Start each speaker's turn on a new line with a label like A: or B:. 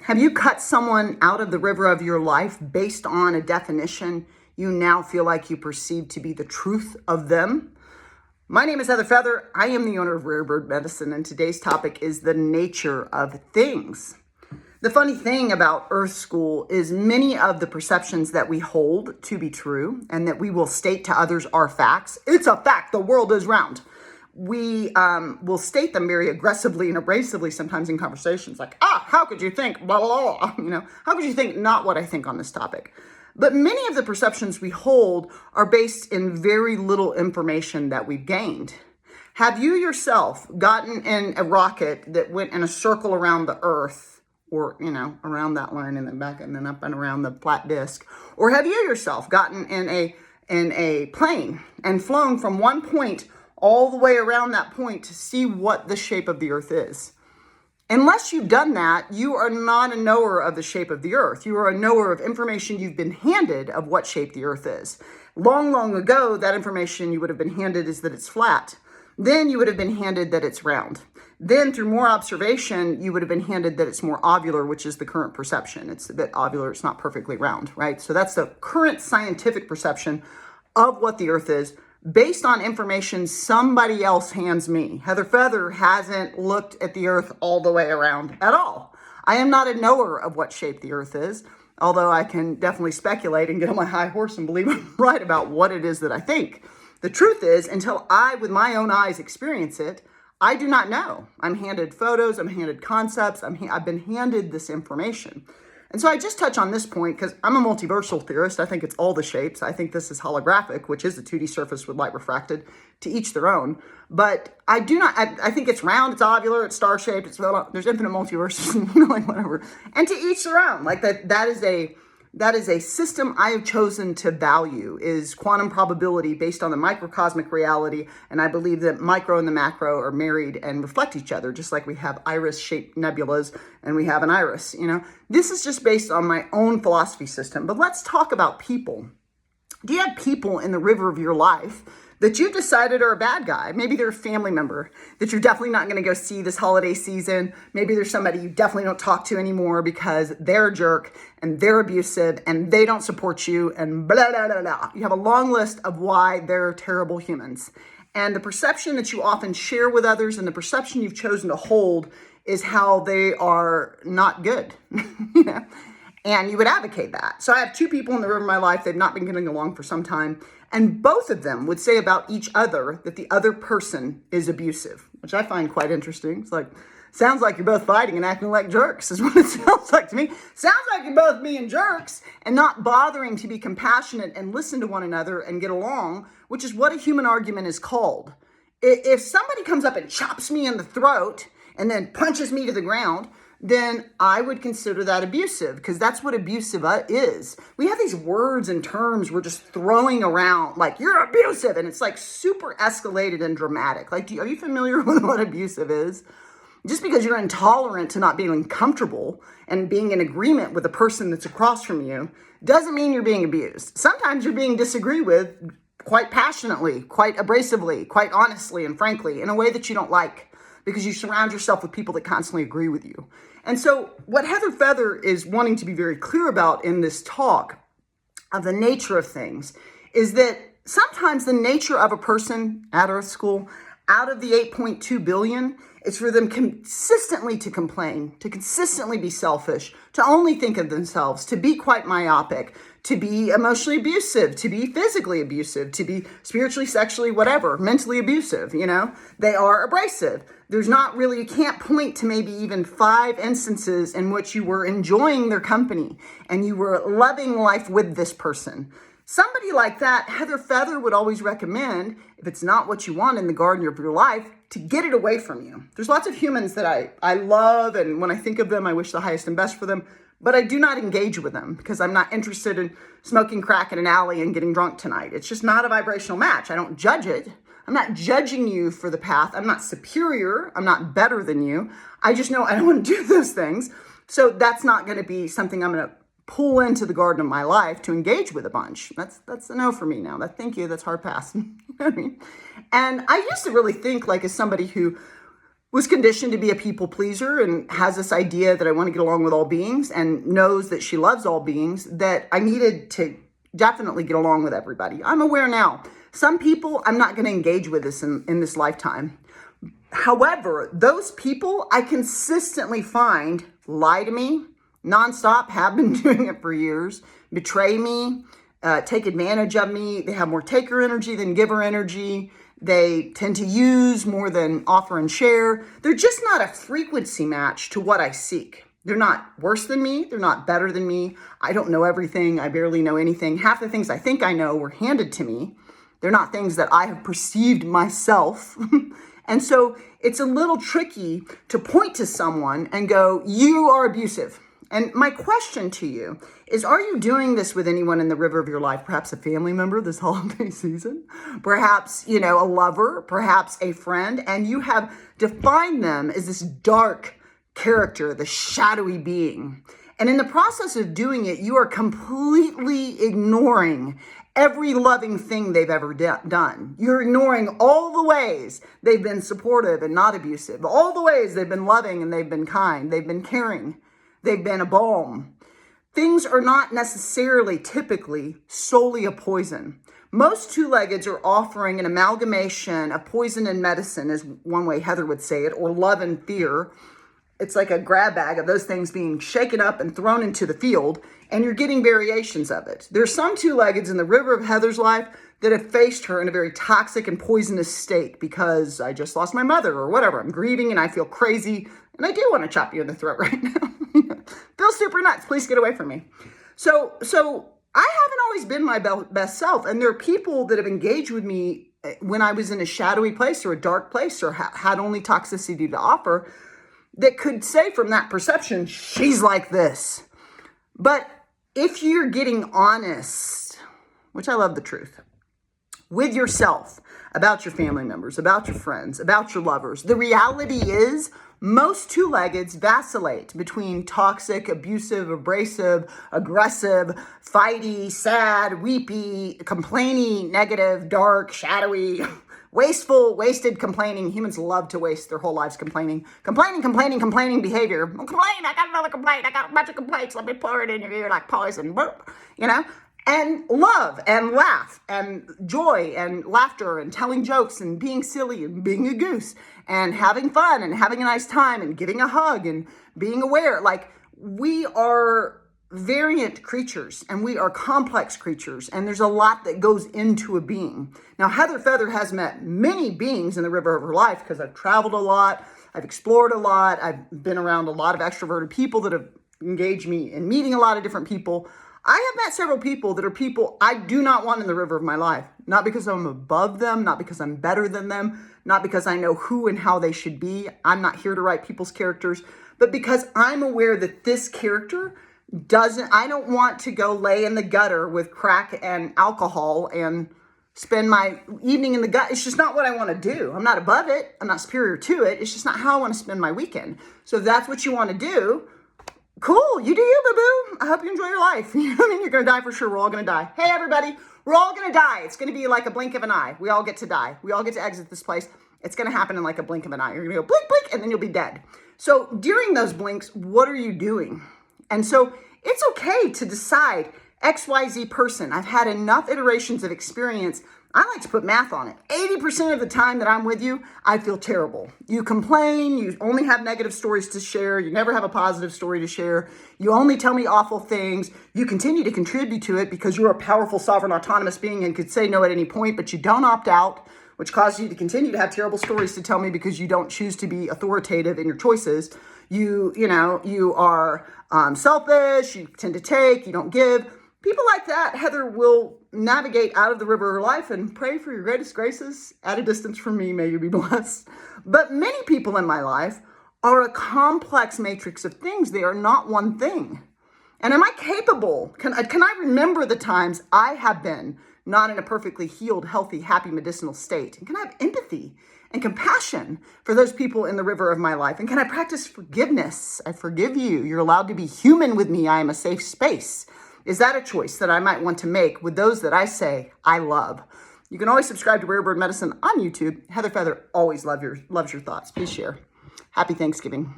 A: Have you cut someone out of the river of your life based on a definition you now feel like you perceive to be the truth of them? My name is Heather Feather. I am the owner of Rare Bird Medicine, and today's topic is the nature of things. The funny thing about Earth School is many of the perceptions that we hold to be true and that we will state to others are facts. It's a fact, the world is round. We will state them very aggressively and abrasively sometimes in conversations like, how could you think, blah, blah, blah, how could you think not what I think on this topic? But many of the perceptions we hold are based in very little information that we've gained. Have you yourself gotten in a rocket that went in a circle around the Earth, or, around that line and then back and then up and around the flat disk? Or have you yourself gotten in a plane and flown from one point all the way around that point to see what the shape of the Earth is? Unless you've done that, you are not a knower of the shape of the Earth. You are a knower of information you've been handed of what shape the Earth is. Long, long ago, that information you would have been handed is that it's flat. Then you would have been handed that it's round. Then through more observation, you would have been handed that it's more ovular, which is the current perception. It's a bit ovular, it's not perfectly round, right? So that's the current scientific perception of what the Earth is, based on information somebody else hands me. Heather Feather hasn't looked at the Earth all the way around at all. I am not a knower of what shape the Earth is, although I can definitely speculate and get on my high horse and believe I'm right about what it is that I think. The truth is, until I, with my own eyes, experience it, I do not know. I'm handed photos, I'm handed concepts, I've been handed this information. And so I just touch on this point because I'm a multiversal theorist. I think it's all the shapes. I think this is holographic, which is a 2D surface with light refracted, to each their own. But I do not, I think it's round, it's ovular, it's star-shaped, there's infinite multiverses, like whatever. And to each their own. Like that is a system I have chosen to value, is quantum probability based on the microcosmic reality. And I believe that micro and the macro are married and reflect each other, just like we have iris-shaped nebulas and we have an iris, This is just based on my own philosophy system. But let's talk about people. Do you have people in the river of your life that you've decided are a bad guy? Maybe they're a family member that you're definitely not going to go see this holiday season. Maybe there's somebody you definitely don't talk to anymore because they're a jerk and they're abusive and they don't support you and blah, blah, blah, blah. You have a long list of why they're terrible humans. And the perception that you often share with others and the perception you've chosen to hold is how they are not good. And you would advocate that. So I have two people in the river of my life. They've not been getting along for some time. And both of them would say about each other that the other person is abusive, which I find quite interesting. It's like, sounds like you're both fighting and acting like jerks is what it sounds like to me. Sounds like you're both being jerks and not bothering to be compassionate and listen to one another and get along, which is what a human argument is called. If somebody comes up and chops me in the throat and then punches me to the ground, then I would consider that abusive, because that's what abusive is. We have these words and terms we're just throwing around like, you're abusive, and it's like super escalated and dramatic. Like, are you familiar with what abusive is? Just because you're intolerant to not being comfortable and being in agreement with the person that's across from you doesn't mean you're being abused. Sometimes you're being disagreed with quite passionately, quite abrasively, quite honestly and frankly, in a way that you don't like, because you surround yourself with people that constantly agree with you. And so what Heather Feather is wanting to be very clear about in this talk of the nature of things is that sometimes the nature of a person at Earth School, out of the 8.2 billion, is for them consistently to complain, to consistently be selfish, to only think of themselves, to be quite myopic, to be emotionally abusive, to be physically abusive, to be spiritually, sexually, whatever, mentally abusive, They are abrasive. There's not really, you can't point to maybe even 5 instances in which you were enjoying their company and you were loving life with this person. Somebody like that, Heather Feather would always recommend, if it's not what you want in the garden of your life, to get it away from you. There's lots of humans that I love, and when I think of them, I wish the highest and best for them, but I do not engage with them because I'm not interested in smoking crack in an alley and getting drunk tonight. It's just not a vibrational match. I don't judge it. I'm not judging you for the path. I'm not superior. I'm not better than you. I just know I don't want to do those things. So that's not going to be something I'm going to pull into the garden of my life to engage with a bunch. That's a no for me now. Thank you. That's hard pass. You know what I mean? And I used to really think, like, as somebody who was conditioned to be a people pleaser and has this idea that I want to get along with all beings and knows that she loves all beings, that I needed to definitely get along with everybody. I'm aware now. Some people I'm not going to engage with this in this lifetime. However, those people I consistently find lie to me nonstop, have been doing it for years, betray me, take advantage of me. They have more taker energy than giver energy. They tend to use more than offer and share. They're just not a frequency match to what I seek. They're not worse than me. They're not better than me. I don't know everything. I barely know anything. Half the things I think I know were handed to me. They're not things that I have perceived myself. And so it's a little tricky to point to someone and go, you are abusive. And my question to you is, are you doing this with anyone in the river of your life? Perhaps a family member this holiday season, perhaps, a lover, perhaps a friend, and you have defined them as this dark character, the shadowy being. And in the process of doing it, you are completely ignoring every loving thing they've ever done. You're ignoring all the ways they've been supportive and not abusive, all the ways they've been loving and they've been kind, they've been caring, they've been a balm. Things are not necessarily typically solely a poison. Most two-leggeds are offering an amalgamation of poison and medicine, is one way Heather would say it, or love and fear. It's like a grab bag of those things being shaken up and thrown into the field, and you're getting variations of it. There's some two-leggeds in the river of Heather's life that have faced her in a very toxic and poisonous state because I just lost my mother or whatever. I'm grieving and I feel crazy, and I do want to chop you in the throat right now. Feels super nuts. Please get away from me. So I haven't always been my best self, and there are people that have engaged with me when I was in a shadowy place or a dark place or had only toxicity to offer that could say from that perception, she's like this. But if you're getting honest, which I love the truth, with yourself, about your family members, about your friends, about your lovers, the reality is most two-leggeds vacillate between toxic, abusive, abrasive, aggressive, fighty, sad, weepy, complaining, negative, dark, shadowy, wasteful, wasted, complaining. Humans love to waste their whole lives complaining behavior. Complain, I got another complaint. I got a bunch of complaints. Let me pour it in your ear like poison. Burp, And love and laugh and joy and laughter and telling jokes and being silly and being a goose and having fun and having a nice time and giving a hug and being aware. Like, we are variant creatures and we are complex creatures, and there's a lot that goes into a being. Now, Heather Feather has met many beings in the river of her life because I've traveled a lot, I've explored a lot, I've been around a lot of extroverted people that have engaged me in meeting a lot of different people. I have met several people that are people I do not want in the river of my life, not because I'm above them, not because I'm better than them, not because I know who and how they should be. I'm not here to write people's characters, but because I'm aware that this character I don't want to go lay in the gutter with crack and alcohol and spend my evening in the gut. It's just not what I want to do. I'm not above it. I'm not superior to it. It's just not how I want to spend my weekend. So if that's what you want to do, cool. You do you, boo-boo. I hope you enjoy your life. You know what I mean? You're going to die for sure. We're all going to die. Hey, everybody. We're all going to die. It's going to be like a blink of an eye. We all get to die. We all get to exit this place. It's going to happen in like a blink of an eye. You're going to go blink, blink, and then you'll be dead. So during those blinks, what are you doing? And so it's okay to decide XYZ person. I've had enough iterations of experience. I like to put math on it. 80% of the time that I'm with you, I feel terrible. You complain, you only have negative stories to share, you never have a positive story to share, you only tell me awful things, you continue to contribute to it because you're a powerful, sovereign, autonomous being and could say no at any point, but you don't opt out, which causes you to continue to have terrible stories to tell me because you don't choose to be authoritative in your choices. You are selfish, you tend to take, you don't give. People like that, Heather will navigate out of the river of her life and pray for your greatest graces at a distance from me. May you be blessed. But many people in my life are a complex matrix of things. They are not one thing. And am I capable? Can I remember the times I have been not in a perfectly healed, healthy, happy, medicinal state? And can I have empathy and compassion for those people in the river of my life? And can I practice forgiveness? I forgive you. You're allowed to be human with me. I am a safe space. Is that a choice that I might want to make with those that I say I love? You can always subscribe to Rare Bird Medicine on YouTube. Heather Feather always loves your thoughts. Please share. Happy Thanksgiving.